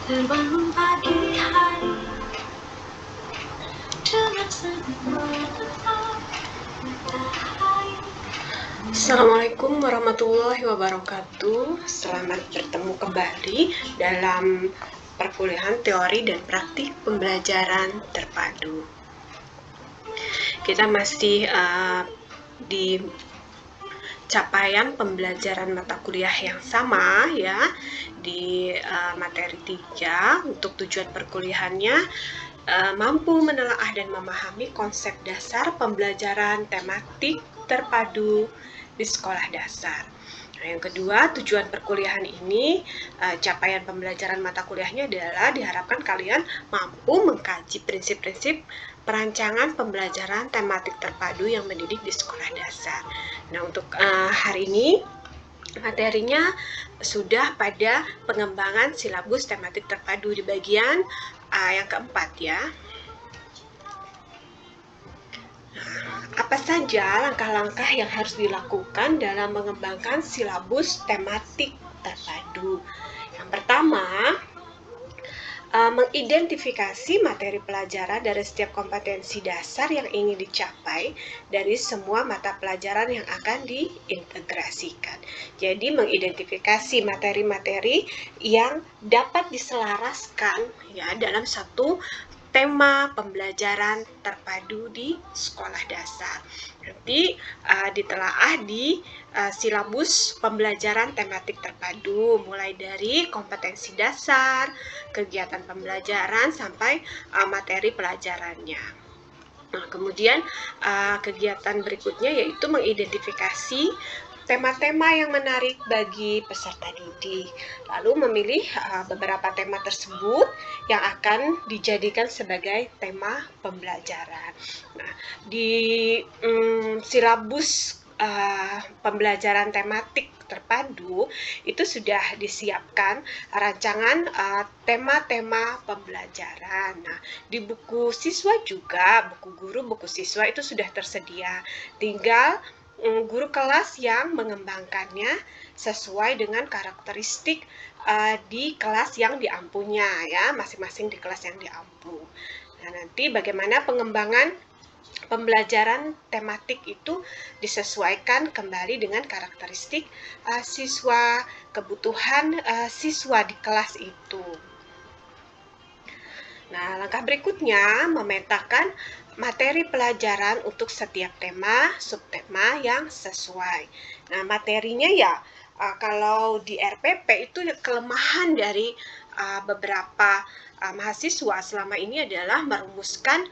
Terbangun pagi hari dengan senyum tetap matahari. Assalamualaikum warahmatullahi wabarakatuh. Selamat bertemu kembali dalam perkuliahan teori dan praktik pembelajaran terpadu. Kita masih di capaian pembelajaran mata kuliah yang sama ya, di materi 3. Untuk tujuan perkuliahannya mampu menelaah dan memahami konsep dasar pembelajaran tematik terpadu di sekolah dasar. Nah, yang kedua, tujuan perkuliahan ini, capaian pembelajaran mata kuliahnya adalah diharapkan kalian mampu mengkaji prinsip-prinsip perancangan pembelajaran tematik terpadu yang mendidik di sekolah dasar. Nah, untuk hari ini materinya sudah pada pengembangan silabus tematik terpadu di bagian yang keempat ya. Apa saja langkah-langkah yang harus dilakukan dalam mengembangkan silabus tematik terpadu? Yang pertama, mengidentifikasi materi pelajaran dari setiap kompetensi dasar yang ingin dicapai dari semua mata pelajaran yang akan diintegrasikan. Jadi mengidentifikasi materi-materi yang dapat diselaraskan ya dalam satu tema pembelajaran terpadu di sekolah dasar. Nanti ditelaah di silabus pembelajaran tematik terpadu, mulai dari kompetensi dasar, kegiatan pembelajaran, sampai materi pelajarannya. Nah, kemudian kegiatan berikutnya yaitu mengidentifikasi tema-tema yang menarik bagi peserta didik, lalu memilih beberapa tema tersebut yang akan dijadikan sebagai tema pembelajaran. Nah, di silabus pembelajaran tematik terpadu itu sudah disiapkan rancangan tema-tema pembelajaran. Nah, di buku siswa juga, buku guru, buku siswa itu sudah tersedia. Tinggal guru kelas yang mengembangkannya sesuai dengan karakteristik di kelas yang diampunya ya, masing-masing di kelas yang diampu. Nah, nanti bagaimana pengembangan pembelajaran tematik itu disesuaikan kembali dengan karakteristik siswa, kebutuhan siswa di kelas itu. Nah, langkah berikutnya memetakan materi pelajaran untuk setiap tema, subtema yang sesuai. Nah, materinya ya kalau di RPP itu kelemahan dari beberapa mahasiswa selama ini adalah merumuskan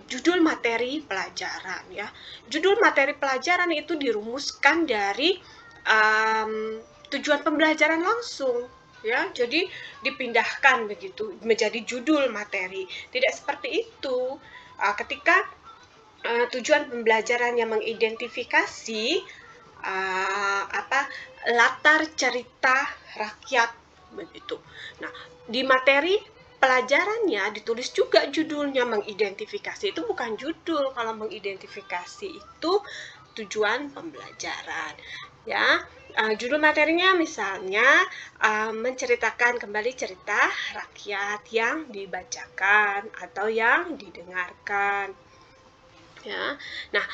judul materi pelajaran ya. Judul materi pelajaran itu dirumuskan dari tujuan pembelajaran langsung ya, jadi dipindahkan begitu menjadi judul materi. Tidak seperti itu. Ketika tujuan pembelajaran yang mengidentifikasi latar cerita rakyat begitu. Nah, di materi pelajarannya ditulis juga judulnya, mengidentifikasi itu bukan judul. Kalau mengidentifikasi itu tujuan pembelajaran ya. Judul materinya misalnya menceritakan kembali cerita rakyat yang dibacakan atau yang didengarkan ya. Nah,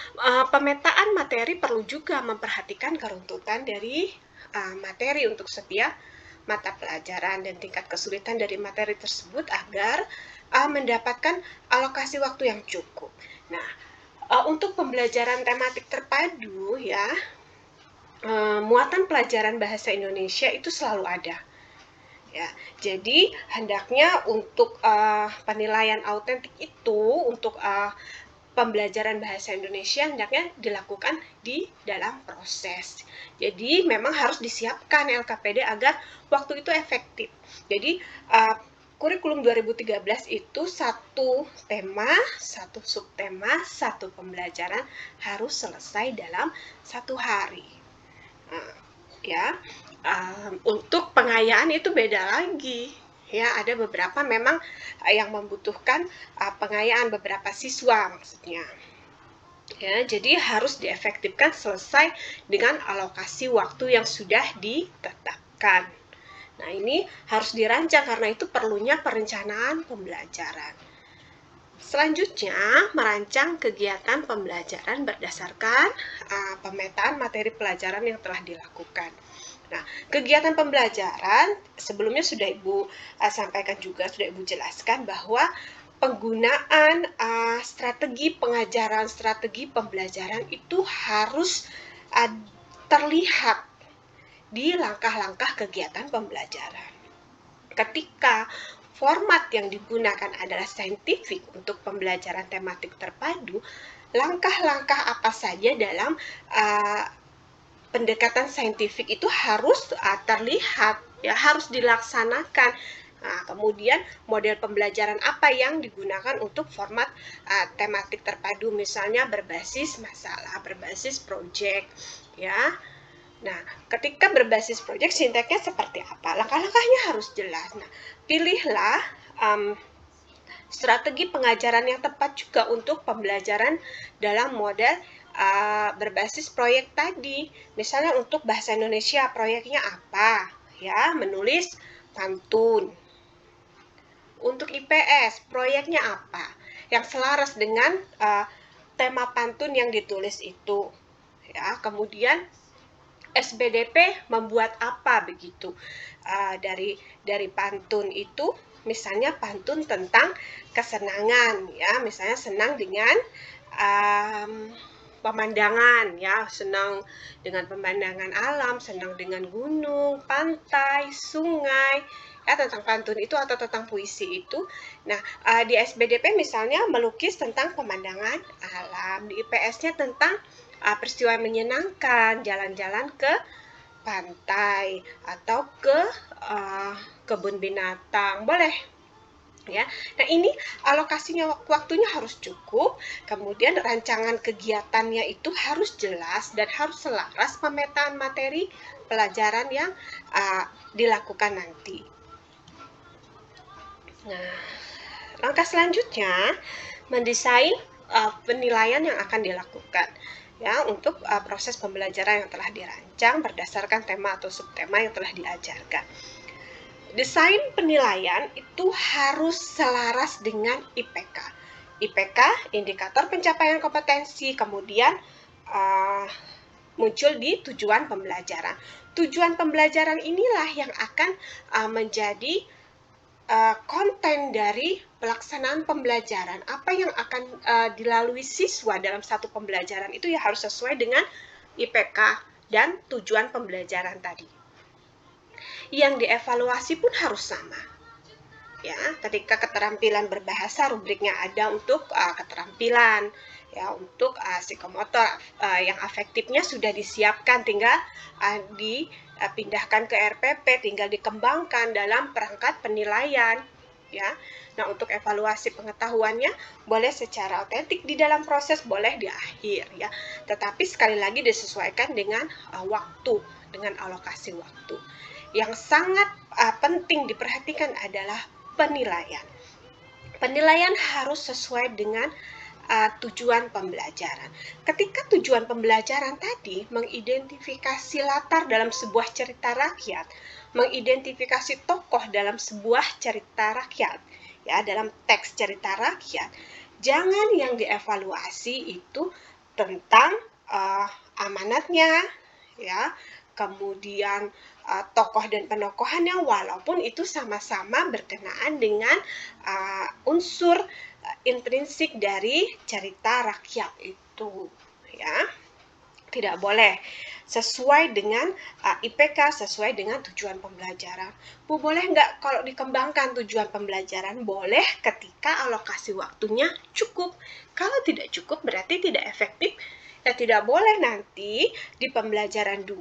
pemetaan materi perlu juga memperhatikan keruntutan dari materi untuk setiap mata pelajaran dan tingkat kesulitan dari materi tersebut agar mendapatkan alokasi waktu yang cukup. Nah, untuk pembelajaran tematik terpadu ya, muatan pelajaran bahasa Indonesia itu selalu ada. Ya, jadi hendaknya untuk penilaian autentik itu untuk pembelajaran bahasa Indonesia hendaknya dilakukan di dalam proses. Jadi memang harus disiapkan LKPD agar waktu itu efektif. Jadi kurikulum 2013 itu satu tema, satu subtema, satu pembelajaran harus selesai dalam 1 hari. Ya, untuk pengayaan itu beda lagi. Ya, ada beberapa memang yang membutuhkan pengayaan beberapa siswa maksudnya. Ya, jadi harus diefektifkan selesai dengan alokasi waktu yang sudah ditetapkan. Nah, ini harus dirancang karena itu perlunya perencanaan pembelajaran. Selanjutnya, merancang kegiatan pembelajaran berdasarkan pemetaan materi pelajaran yang telah dilakukan. Nah, kegiatan pembelajaran sebelumnya sudah Ibu sampaikan juga, sudah Ibu jelaskan bahwa penggunaan strategi pengajaran, strategi pembelajaran itu harus terlihat di langkah-langkah kegiatan pembelajaran. Ketika format yang digunakan adalah saintifik untuk pembelajaran tematik terpadu, langkah-langkah apa saja dalam pendekatan saintifik itu harus terlihat, ya, harus dilaksanakan. Nah, kemudian model pembelajaran apa yang digunakan untuk format tematik terpadu, misalnya berbasis masalah, berbasis project, ya. Nah, ketika berbasis proyek, sinteksnya seperti apa? Langkah-langkahnya harus jelas. Nah, pilihlah strategi pengajaran yang tepat juga untuk pembelajaran dalam model berbasis proyek tadi. Misalnya untuk bahasa Indonesia, proyeknya apa? Ya, menulis pantun. Untuk IPS, proyeknya apa? Yang selaras dengan tema pantun yang ditulis itu. Ya, kemudian SBDP membuat apa begitu dari pantun itu, misalnya pantun tentang kesenangan, ya, misalnya senang dengan pemandangan, ya, senang dengan pemandangan alam, senang dengan gunung, pantai, sungai, ya, tentang pantun itu atau tentang puisi itu. Nah, di SBDP misalnya melukis tentang pemandangan alam, di IPS-nya tentang peristiwa menyenangkan, jalan-jalan ke pantai atau ke kebun binatang, boleh, ya. Nah, ini alokasinya waktunya harus cukup, kemudian rancangan kegiatannya itu harus jelas dan harus selaras pemetaan materi pelajaran yang dilakukan nanti. Nah, langkah selanjutnya mendesain penilaian yang akan dilakukan, ya, untuk proses pembelajaran yang telah dirancang berdasarkan tema atau subtema yang telah diajarkan. Desain penilaian itu harus selaras dengan IPK. IPK, indikator pencapaian kompetensi, kemudian muncul di tujuan pembelajaran. Tujuan pembelajaran inilah yang akan menjadi konten dari pelaksanaan pembelajaran. Apa yang akan dilalui siswa dalam satu pembelajaran itu ya harus sesuai dengan IPK dan tujuan pembelajaran tadi. Yang dievaluasi pun harus sama. Ya, ketika keterampilan berbahasa, rubriknya ada untuk keterampilan, ya, untuk psikomotor yang afektifnya sudah disiapkan, tinggal dipindahkan ke RPP, tinggal dikembangkan dalam perangkat penilaian, ya. Nah, untuk evaluasi pengetahuannya boleh secara otentik di dalam proses, boleh di akhir, ya. Tetapi sekali lagi disesuaikan dengan waktu, dengan alokasi waktu. Yang sangat penting diperhatikan adalah penilaian. Penilaian harus sesuai dengan tujuan pembelajaran. Ketika tujuan pembelajaran tadi mengidentifikasi latar dalam sebuah cerita rakyat, mengidentifikasi tokoh dalam sebuah cerita rakyat, ya, dalam teks cerita rakyat, jangan yang dievaluasi itu tentang amanatnya, ya, kemudian tokoh dan penokohannya, walaupun itu sama-sama berkenaan dengan unsur intrinsik dari cerita rakyat itu, ya. Tidak boleh sesuai dengan IPK, sesuai dengan tujuan pembelajaran. Bu, boleh nggak kalau dikembangkan tujuan pembelajaran? Boleh ketika alokasi waktunya cukup. Kalau tidak cukup berarti tidak efektif. Ya, tidak boleh nanti di pembelajaran 2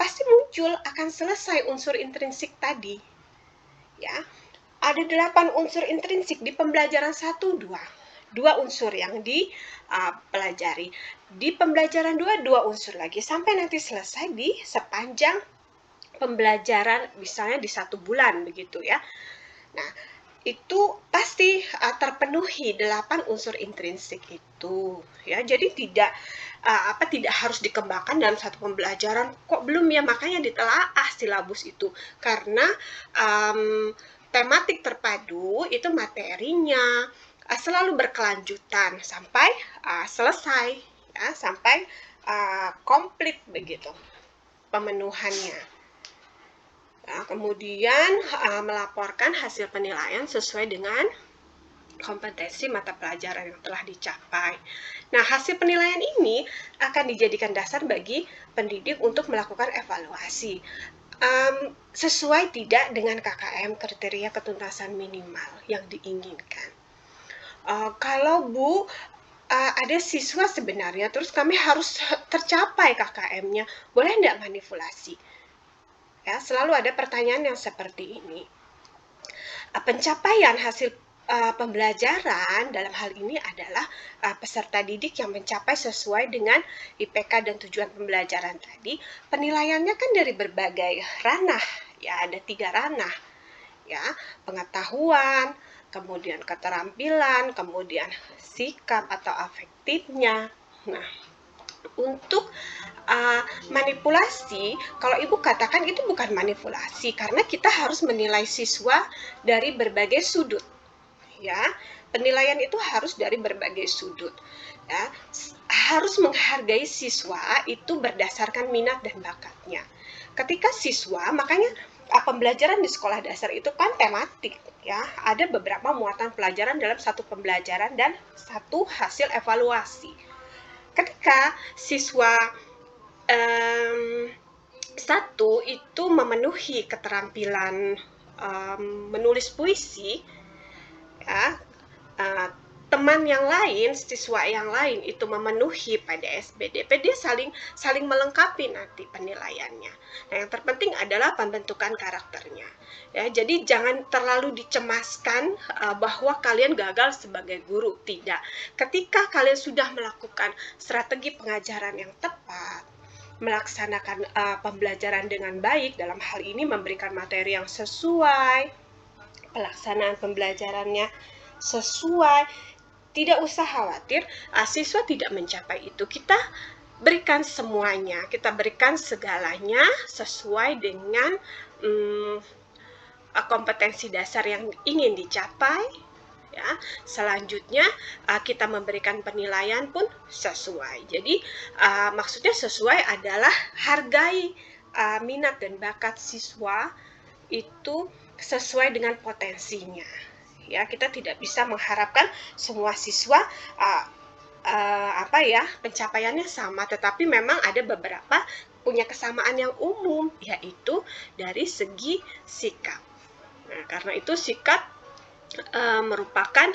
pasti muncul akan selesai unsur intrinsik tadi. Ya, ada 8 unsur intrinsik di pembelajaran 1, 2 unsur yang dipelajari. Di pembelajaran 2 unsur lagi, sampai nanti selesai di sepanjang pembelajaran, misalnya di 1 bulan begitu, ya. Nah, itu pasti terpenuhi 8 unsur intrinsik itu, ya. Jadi tidak harus dikembangkan dalam satu pembelajaran, kok belum ya, makanya ditelaah silabus itu. Karena tematik terpadu itu materinya selalu berkelanjutan sampai selesai, ya, sampai komplit begitu pemenuhannya. Nah, kemudian melaporkan hasil penilaian sesuai dengan kompetensi mata pelajaran yang telah dicapai. Nah, hasil penilaian ini akan dijadikan dasar bagi pendidik untuk melakukan evaluasi. Sesuai tidak dengan KKM, kriteria ketuntasan minimal yang diinginkan. Kalau Bu, ada siswa sebenarnya, terus kami harus tercapai KKM-nya, boleh nggak manipulasi? Ya, selalu ada pertanyaan yang seperti ini. Pencapaian hasil pembelajaran dalam hal ini adalah peserta didik yang mencapai sesuai dengan IPK dan tujuan pembelajaran tadi. Penilaiannya kan dari berbagai ranah, ya, ada 3 ranah, ya, pengetahuan, kemudian keterampilan, kemudian sikap atau afektifnya. Nah, untuk manipulasi, kalau Ibu katakan itu bukan manipulasi, karena kita harus menilai siswa dari berbagai sudut, ya. Penilaian itu harus dari berbagai sudut, ya. Harus menghargai siswa itu berdasarkan minat dan bakatnya. Ketika siswa, makanya pembelajaran di sekolah dasar itu kan tematik, ya. Ada beberapa muatan pelajaran dalam satu pembelajaran dan satu hasil evaluasi. Ketika siswa satu itu memenuhi keterampilan menulis puisi, ya, teman yang lain, siswa yang lain itu memenuhi PDS, BDP, dia saling melengkapi nanti penilaiannya. Nah, yang terpenting adalah pembentukan karakternya. Ya, jadi jangan terlalu dicemaskan bahwa kalian gagal sebagai guru, tidak. Ketika kalian sudah melakukan strategi pengajaran yang tepat, melaksanakan pembelajaran dengan baik, dalam hal ini memberikan materi yang sesuai, pelaksanaan pembelajarannya sesuai, tidak usah khawatir siswa tidak mencapai itu. Kita berikan semuanya, kita berikan segalanya sesuai dengan kompetensi dasar yang ingin dicapai, ya. Selanjutnya kita memberikan penilaian pun sesuai. Jadi maksudnya sesuai adalah hargai minat dan bakat siswa itu sesuai dengan potensinya. Ya, kita tidak bisa mengharapkan semua siswa pencapaiannya sama, tetapi memang ada beberapa punya kesamaan yang umum, yaitu dari segi sikap. Nah, karena itu sikap merupakan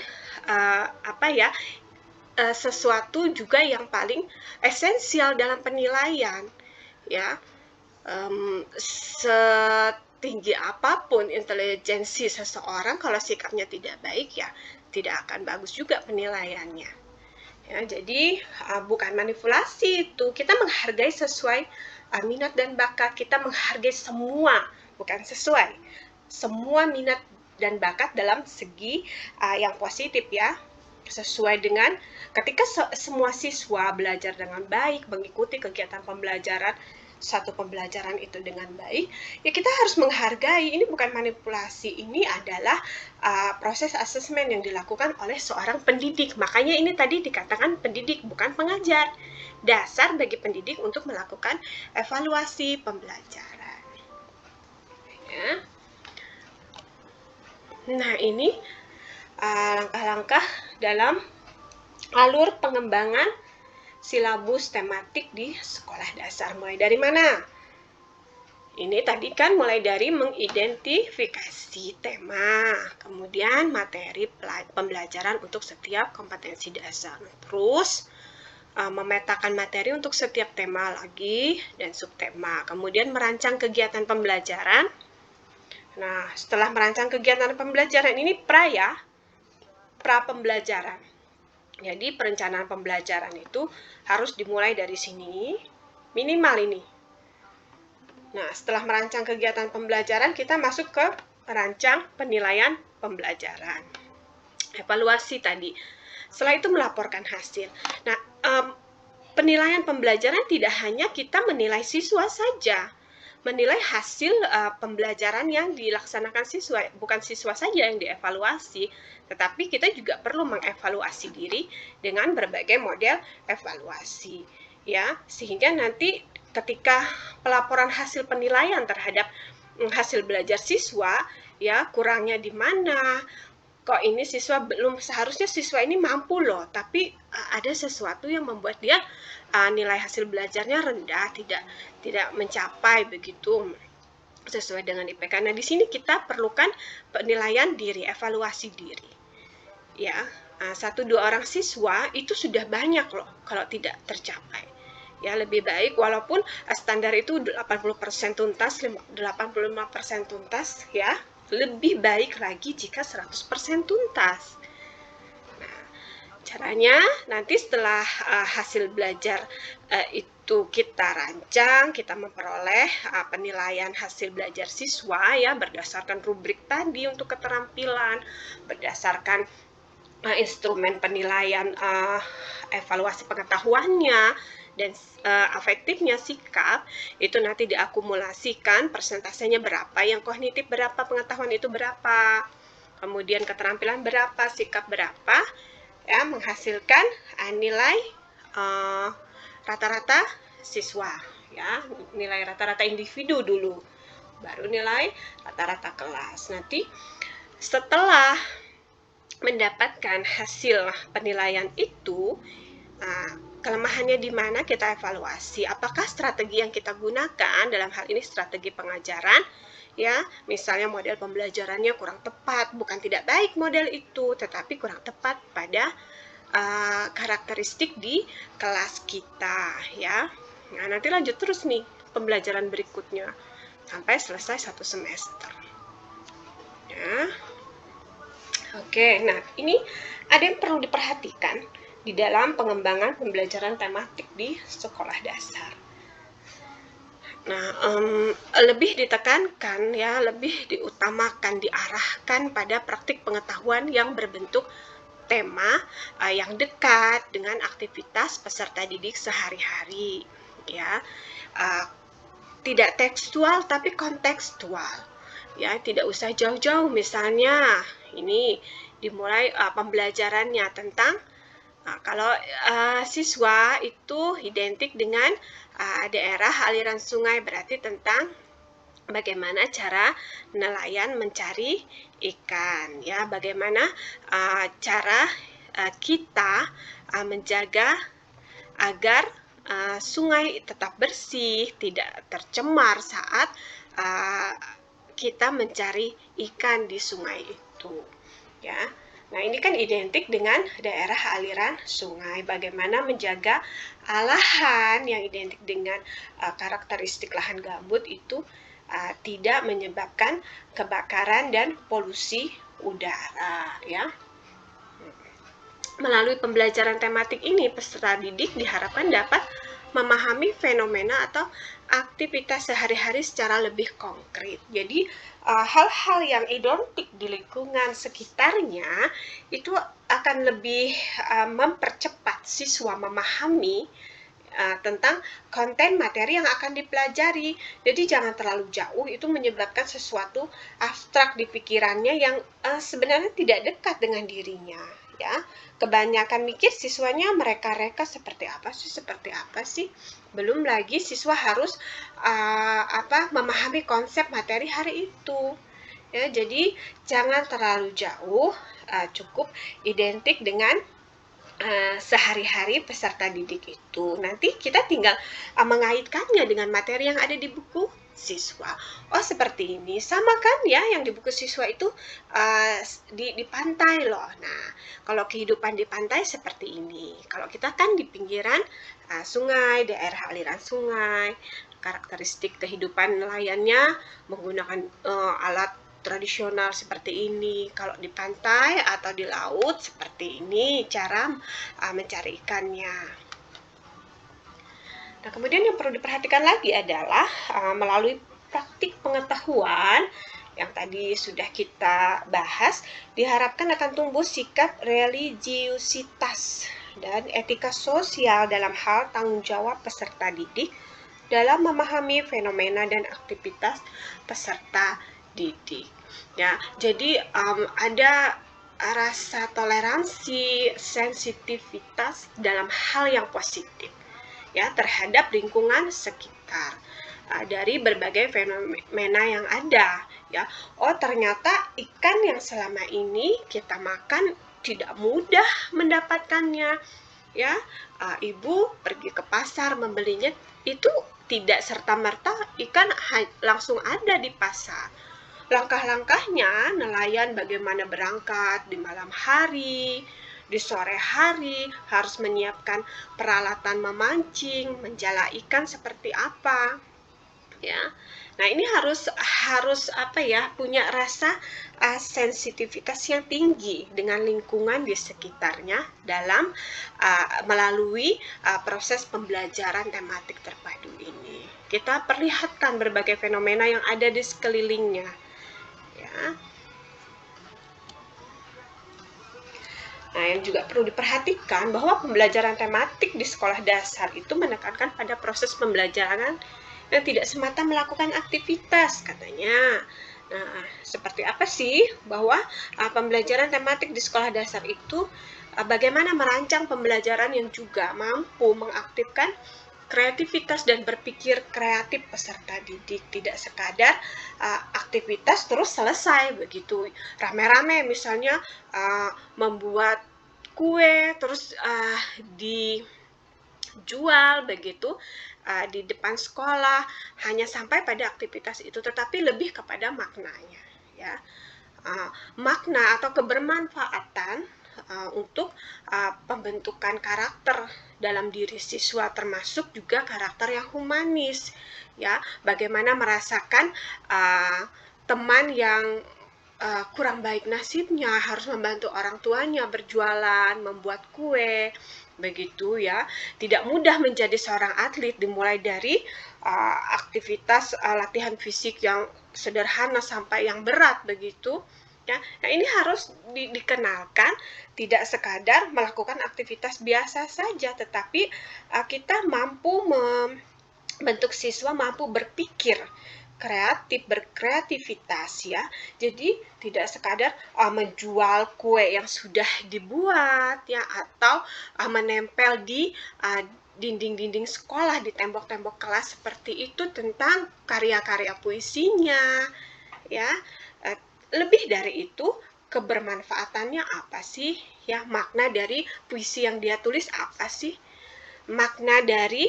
sesuatu juga yang paling esensial dalam penilaian, ya. Tinggi apapun intelijensi seseorang, kalau sikapnya tidak baik, ya tidak akan bagus juga penilaiannya. Ya, jadi bukan manipulasi itu, kita menghargai sesuai minat dan bakat, kita menghargai semua, bukan sesuai, semua minat dan bakat dalam segi yang positif, ya. Sesuai dengan ketika semua siswa belajar dengan baik, mengikuti kegiatan pembelajaran, satu pembelajaran itu dengan baik, ya kita harus menghargai. Ini bukan manipulasi, ini adalah proses asesmen yang dilakukan oleh seorang pendidik. Makanya ini tadi dikatakan pendidik, bukan pengajar. Dasar bagi pendidik untuk melakukan evaluasi pembelajaran, ya. Nah, ini langkah-langkah dalam alur pengembangan silabus tematik di sekolah dasar. Mulai dari mana? Ini tadi kan mulai dari mengidentifikasi tema, kemudian materi pembelajaran untuk setiap kompetensi dasar. Terus memetakan materi untuk setiap tema lagi dan subtema. Kemudian merancang kegiatan pembelajaran. Nah, setelah merancang kegiatan pembelajaran ini pra pembelajaran. Jadi perencanaan pembelajaran itu harus dimulai dari sini, minimal ini. Nah, setelah merancang kegiatan pembelajaran, kita masuk ke merancang penilaian pembelajaran. Evaluasi tadi. Setelah itu melaporkan hasil. Nah, penilaian pembelajaran tidak hanya kita menilai siswa saja, menilai hasil pembelajaran yang dilaksanakan siswa, bukan siswa saja yang dievaluasi, tetapi kita juga perlu mengevaluasi diri dengan berbagai model evaluasi, ya, sehingga nanti ketika pelaporan hasil penilaian terhadap hasil belajar siswa, ya, kurangnya di mana, kok ini siswa belum, seharusnya siswa ini mampu loh, tapi ada sesuatu yang membuat dia nilai hasil belajarnya rendah, tidak mencapai begitu sesuai dengan IPK. Nah, di sini kita perlukan penilaian diri, evaluasi diri. Ya, 1-2 orang siswa itu sudah banyak loh kalau tidak tercapai. Ya, lebih baik walaupun standar itu 80% tuntas, 85% tuntas, ya, lebih baik lagi jika 100% tuntas. Nah, caranya nanti setelah hasil belajar itu kita rancang, kita memperoleh penilaian hasil belajar siswa, ya, berdasarkan rubrik tadi untuk keterampilan, berdasarkan instrumen penilaian evaluasi pengetahuannya dan afektifnya, sikap, itu nanti diakumulasikan persentasenya berapa, yang kognitif berapa, pengetahuan itu berapa, kemudian keterampilan berapa, sikap berapa, ya, menghasilkan nilai rata-rata siswa, ya, nilai rata-rata individu dulu, baru nilai rata-rata kelas. Nanti setelah mendapatkan hasil penilaian itu, kelemahannya di mana kita evaluasi. Apakah strategi yang kita gunakan, dalam hal ini strategi pengajaran, ya, misalnya model pembelajarannya kurang tepat, bukan tidak baik model itu, tetapi kurang tepat pada karakteristik di kelas kita, ya. Nah, nanti lanjut terus nih pembelajaran berikutnya sampai selesai 1 semester. Ya. Oke, nah ini ada yang perlu diperhatikan di dalam pengembangan pembelajaran tematik di sekolah dasar. Nah, lebih ditekankan, ya, lebih diutamakan, diarahkan pada praktik pengetahuan yang berbentuk tema yang dekat dengan aktivitas peserta didik sehari-hari, ya, tidak tekstual tapi kontekstual, ya, tidak usah jauh-jauh. Misalnya ini dimulai pembelajarannya tentang kalau siswa itu identik dengan daerah aliran sungai, berarti tentang bagaimana cara nelayan mencari ikan, ya, bagaimana cara kita menjaga agar sungai tetap bersih, tidak tercemar saat kita mencari ikan di sungai itu, ya. Nah, ini kan identik dengan daerah aliran sungai, bagaimana menjaga lahan yang identik dengan karakteristik lahan gambut itu tidak menyebabkan kebakaran dan polusi udara, ya. Melalui pembelajaran tematik ini, peserta didik diharapkan dapat memahami fenomena atau aktivitas sehari-hari secara lebih konkret. Jadi, hal-hal yang identik di lingkungan sekitarnya itu akan lebih mempercepat siswa memahami tentang konten materi yang akan dipelajari. Jadi jangan terlalu jauh, itu menyebabkan sesuatu abstrak di pikirannya yang sebenarnya tidak dekat dengan dirinya, ya. Kebanyakan mikir siswanya mereka-reka seperti apa sih, belum lagi siswa harus memahami konsep materi hari itu, ya. Jadi jangan terlalu jauh, cukup identik dengan sehari-hari peserta didik itu. Nanti kita tinggal mengaitkannya dengan materi yang ada di buku siswa. Oh, seperti ini, sama kan ya, yang di buku siswa itu di pantai loh. Nah, kalau kehidupan di pantai seperti ini. Kalau kita kan di pinggiran sungai, daerah aliran sungai, karakteristik kehidupan nelayannya menggunakan alat tradisional seperti ini. Kalau di pantai atau di laut seperti ini cara mencari ikannya. Nah, kemudian yang perlu diperhatikan lagi adalah melalui praktik pengetahuan yang tadi sudah kita bahas, diharapkan akan tumbuh sikap religiusitas dan etika sosial dalam hal tanggung jawab peserta didik dalam memahami fenomena dan aktivitas peserta didik. Ya, jadi ada rasa toleransi, sensitivitas dalam hal yang positif ya terhadap lingkungan sekitar dari berbagai fenomena yang ada ya. Oh, ternyata ikan yang selama ini kita makan tidak mudah mendapatkannya ya. Ibu pergi ke pasar membelinya itu tidak serta-merta ikan langsung ada di pasar. Langkah-langkahnya nelayan bagaimana berangkat di malam hari, di sore hari harus menyiapkan peralatan memancing, menjala ikan seperti apa ya. Nah, ini harus apa ya, punya rasa sensitivitas yang tinggi dengan lingkungan di sekitarnya dalam melalui proses pembelajaran tematik terpadu ini. Kita perlihatkan berbagai fenomena yang ada di sekelilingnya ya. Nah, yang juga perlu diperhatikan bahwa pembelajaran tematik di sekolah dasar itu menekankan pada proses pembelajaran yang tidak semata melakukan aktivitas, katanya. Nah, seperti apa sih bahwa pembelajaran tematik di sekolah dasar itu bagaimana merancang pembelajaran yang juga mampu mengaktifkan kreativitas dan berpikir kreatif peserta didik, tidak sekadar aktivitas terus selesai begitu rame-rame, misalnya membuat kue terus dijual begitu di depan sekolah, hanya sampai pada aktivitas itu, tetapi lebih kepada maknanya ya. Makna atau kebermanfaatan untuk pembentukan karakter dalam diri siswa, termasuk juga karakter yang humanis ya. Bagaimana merasakan teman yang kurang baik nasibnya harus membantu orang tuanya berjualan, membuat kue begitu ya. Tidak mudah menjadi seorang atlet, dimulai dari aktivitas latihan fisik yang sederhana sampai yang berat begitu ya. Nah, ini harus dikenalkan, tidak sekadar melakukan aktivitas biasa saja, tetapi kita mampu membentuk siswa mampu berpikir kreatif, berkreativitas ya. Jadi tidak sekadar menjual kue yang sudah dibuat ya, atau menempel di dinding-dinding sekolah, di tembok-tembok kelas seperti itu tentang karya-karya puisinya ya. Lebih dari itu, kebermanfaatannya apa sih ya, makna dari puisi yang dia tulis apa sih, makna dari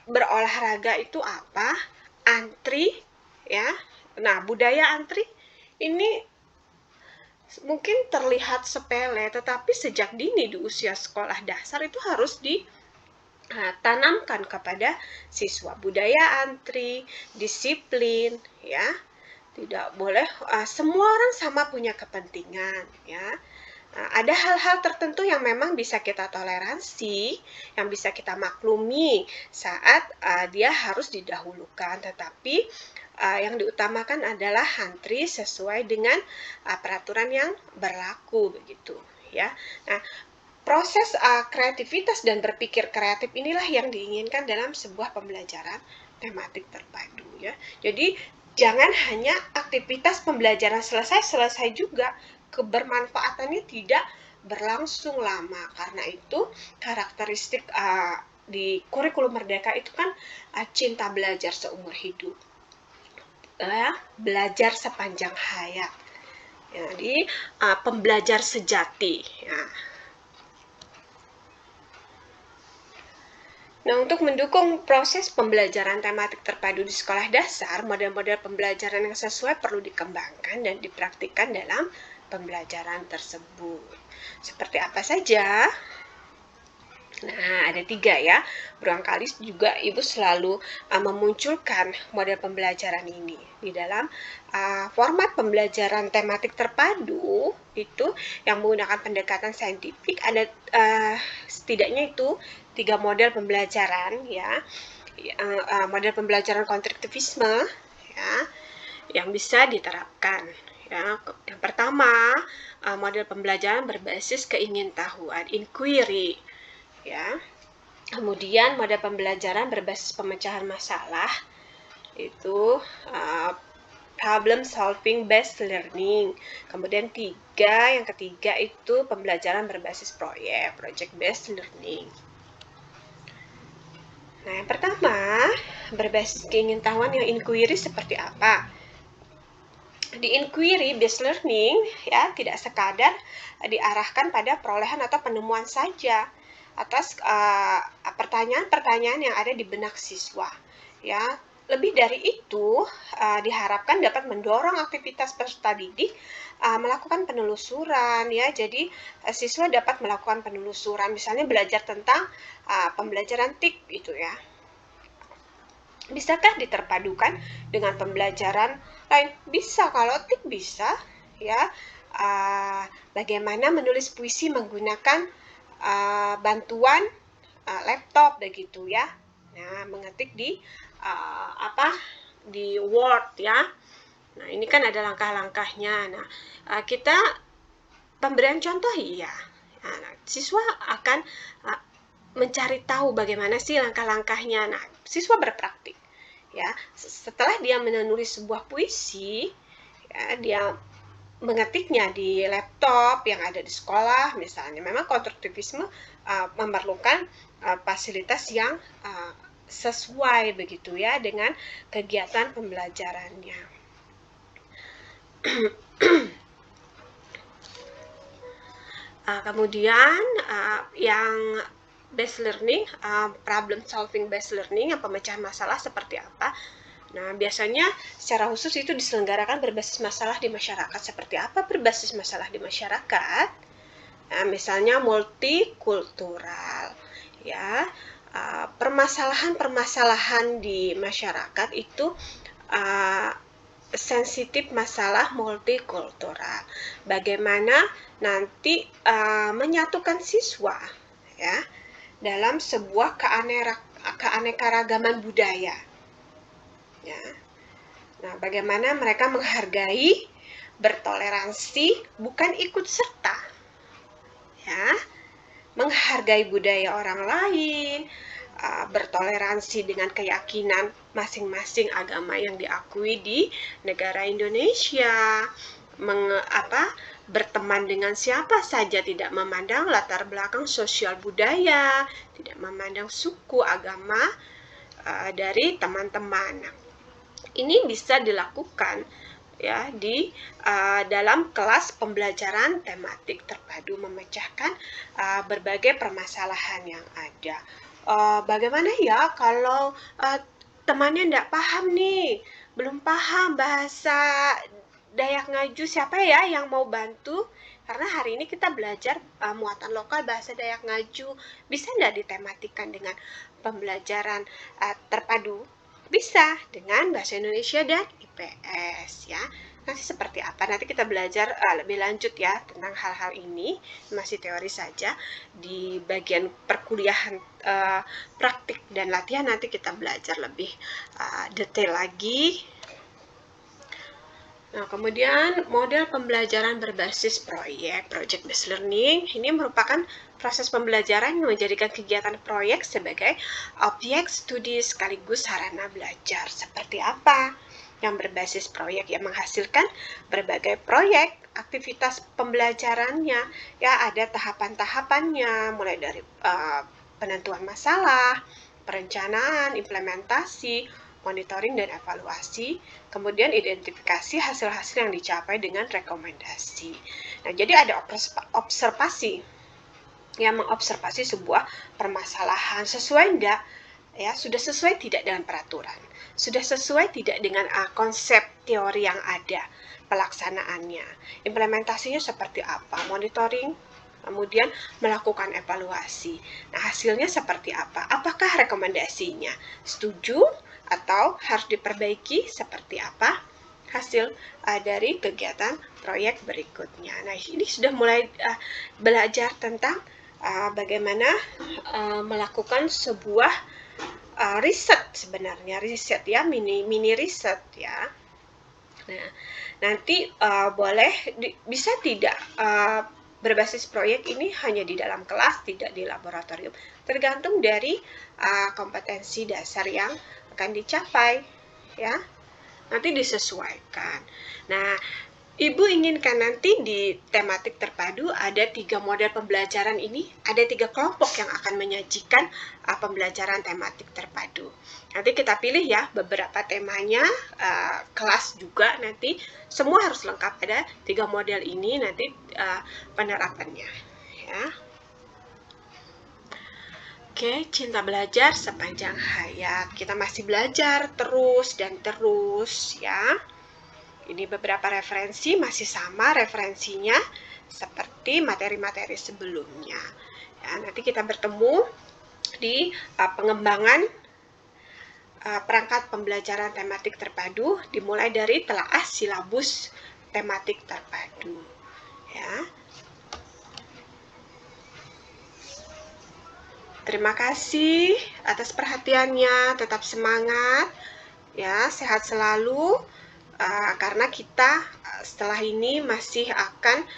berolahraga itu apa, antri ya. Nah, budaya antri ini mungkin terlihat sepele, tetapi sejak dini di usia sekolah dasar itu harus ditanamkan kepada siswa. Budaya antri, disiplin ya. Tidak boleh semua orang sama punya kepentingan ya. Ada hal-hal tertentu yang memang bisa kita toleransi, yang bisa kita maklumi saat dia harus didahulukan, tetapi yang diutamakan adalah antri sesuai dengan peraturan yang berlaku begitu ya. Nah, proses kreativitas dan berpikir kreatif inilah yang diinginkan dalam sebuah pembelajaran tematik terpadu ya. Jadi jangan hanya aktivitas pembelajaran selesai juga, kebermanfaatannya tidak berlangsung lama. Karena itu karakteristik di kurikulum Merdeka itu kan cinta belajar seumur hidup, belajar sepanjang hayat. Jadi pembelajar sejati ya. Nah, untuk mendukung proses pembelajaran tematik terpadu di sekolah dasar, model-model pembelajaran yang sesuai perlu dikembangkan dan dipraktikkan dalam pembelajaran tersebut. Seperti apa saja? Nah, ada 3 ya. Barangkali juga Ibu selalu memunculkan model pembelajaran ini. Di dalam format pembelajaran tematik terpadu itu yang menggunakan pendekatan saintifik, ada setidaknya itu 3 model pembelajaran ya. Model pembelajaran konstruktivisme ya, yang bisa diterapkan. Ya, yang pertama, model pembelajaran berbasis keingintahuan, inquiry. Ya, kemudian model pembelajaran berbasis pemecahan masalah itu problem solving based learning. Kemudian yang ketiga itu pembelajaran berbasis proyek, project based learning. Nah, yang pertama, berbasis keingintahuan yang inquiry seperti apa? Di inquiry based learning ya tidak sekadar diarahkan pada perolehan atau penemuan saja atas pertanyaan-pertanyaan yang ada di benak siswa ya. Lebih dari itu, diharapkan dapat mendorong aktivitas peserta didik melakukan penelusuran ya. Jadi siswa dapat melakukan penelusuran, misalnya belajar tentang pembelajaran TIK gitu ya. Bisakah diterpadukan dengan pembelajaran lain? Bisa, kalau TIK bisa ya. Bagaimana menulis puisi menggunakan bantuan laptop begitu ya. Nah, mengetik di di Word ya. Nah, ini kan ada langkah-langkahnya. Nah, kita pemberian contoh iya. Nah, siswa akan mencari tahu bagaimana sih langkah-langkahnya. Nah, siswa berpraktik. Ya, setelah dia menulis sebuah puisi, ya, dia mengetiknya di laptop yang ada di sekolah misalnya. Memang konstruktivisme memerlukan fasilitas yang sesuai begitu ya dengan kegiatan pembelajarannya. Kemudian yang based learning, problem solving based learning, yang pemecahan masalah seperti apa? Nah, biasanya secara khusus itu diselenggarakan berbasis masalah di masyarakat. Seperti apa berbasis masalah di masyarakat? Nah, misalnya multikultural, ya. Permasalahan-permasalahan di masyarakat itu sensitif masalah multikultural. Bagaimana nanti menyatukan siswa, ya, dalam sebuah keanekaragaman budaya. Ya. Nah, bagaimana mereka menghargai, bertoleransi, bukan ikut serta. Ya. Menghargai budaya orang lain, bertoleransi dengan keyakinan masing-masing agama yang diakui di negara Indonesia, berteman dengan siapa saja, tidak memandang latar belakang sosial budaya, tidak memandang suku, agama dari teman-teman. Ini bisa dilakukan ya di dalam kelas pembelajaran tematik terpadu, memecahkan berbagai permasalahan yang ada. Bagaimana ya kalau temannya tidak paham nih, belum paham bahasa Dayak Ngaju, siapa ya yang mau bantu? Karena hari ini kita belajar muatan lokal bahasa Dayak Ngaju. Bisa nggak ditematikan dengan pembelajaran terpadu? Bisa, dengan bahasa Indonesia dan IPS ya. Nanti seperti apa? Nanti kita belajar lebih lanjut ya tentang hal-hal ini. Masih teori saja. Di bagian perkuliahan praktik dan latihan nanti kita belajar lebih detail lagi. Nah, kemudian model pembelajaran berbasis proyek, project based learning, ini merupakan proses pembelajaran yang menjadikan kegiatan proyek sebagai objek studi sekaligus sarana belajar. Seperti apa? Yang berbasis proyek yang menghasilkan berbagai proyek, aktivitas pembelajarannya, ya ada tahapan-tahapannya, mulai dari penentuan masalah, perencanaan, implementasi, monitoring dan evaluasi, kemudian identifikasi hasil-hasil yang dicapai dengan rekomendasi. Nah, jadi ada observasi, yang mengobservasi sebuah permasalahan, sesuai enggak, ya, sudah sesuai tidak dengan peraturan, sudah sesuai tidak dengan konsep teori yang ada, pelaksanaannya, implementasinya seperti apa, monitoring, kemudian melakukan evaluasi. Nah, hasilnya seperti apa? Apakah rekomendasinya setuju atau harus diperbaiki, seperti apa hasil dari kegiatan proyek berikutnya. Nah, ini sudah mulai belajar tentang bagaimana melakukan sebuah riset, sebenarnya riset ya, mini riset ya. Nah, nanti boleh bisa tidak berbasis proyek ini hanya di dalam kelas, tidak di laboratorium, tergantung dari kompetensi dasar yang akan dicapai, ya. Nanti disesuaikan. Nah, Ibu inginkan nanti di tematik terpadu ada 3 model pembelajaran ini, ada 3 kelompok yang akan menyajikan pembelajaran tematik terpadu. Nanti kita pilih ya beberapa temanya, kelas juga nanti semua harus lengkap, ada 3 model ini nanti penerapannya ya. Oke, cinta belajar sepanjang hayat. Kita masih belajar terus dan terus ya. Ini beberapa referensi, masih sama referensinya seperti materi-materi sebelumnya. Ya, nanti kita bertemu di pengembangan perangkat pembelajaran tematik terpadu, dimulai dari telaah silabus tematik terpadu. Ya. Terima kasih atas perhatiannya, tetap semangat, ya, sehat selalu. Karena kita setelah ini masih akan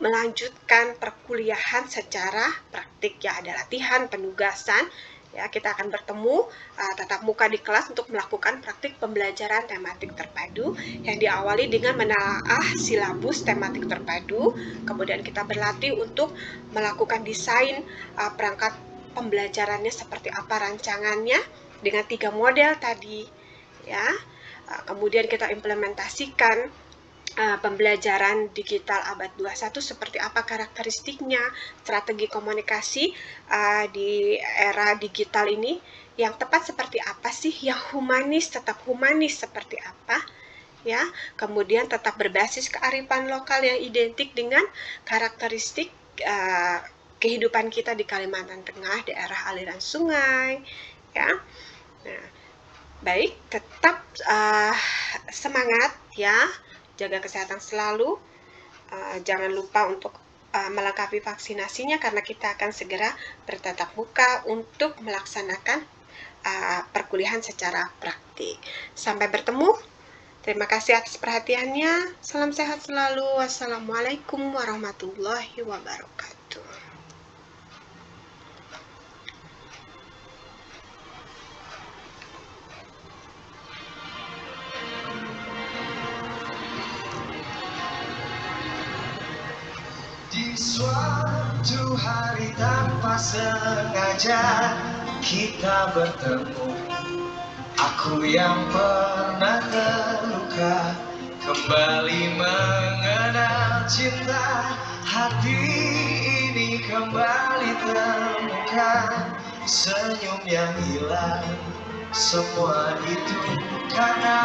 melanjutkan perkuliahan secara praktik ya, ada latihan, penugasan ya, kita akan bertemu tatap muka di kelas untuk melakukan praktik pembelajaran tematik terpadu yang diawali dengan menelaah silabus tematik terpadu, kemudian kita berlatih untuk melakukan desain perangkat pembelajarannya seperti apa rancangannya dengan 3 model tadi ya. Kemudian kita implementasikan pembelajaran digital abad 21 seperti apa karakteristiknya, strategi komunikasi di era digital ini yang tepat seperti apa sih, yang humanis tetap humanis seperti apa ya, kemudian tetap berbasis kearifan lokal yang identik dengan karakteristik kehidupan kita di Kalimantan Tengah, daerah aliran sungai ya. Nah, baik, tetap semangat ya, jaga kesehatan selalu, jangan lupa untuk melengkapi vaksinasinya karena kita akan segera bertatap muka untuk melaksanakan perkuliahan secara praktik. Sampai bertemu, terima kasih atas perhatiannya, salam sehat selalu, wassalamualaikum warahmatullahi wabarakatuh. Di suatu hari tanpa sengaja kita bertemu. Aku yang pernah terluka kembali mengenal cinta. Hati ini kembali terbuka. Senyum yang hilang, semua itu karena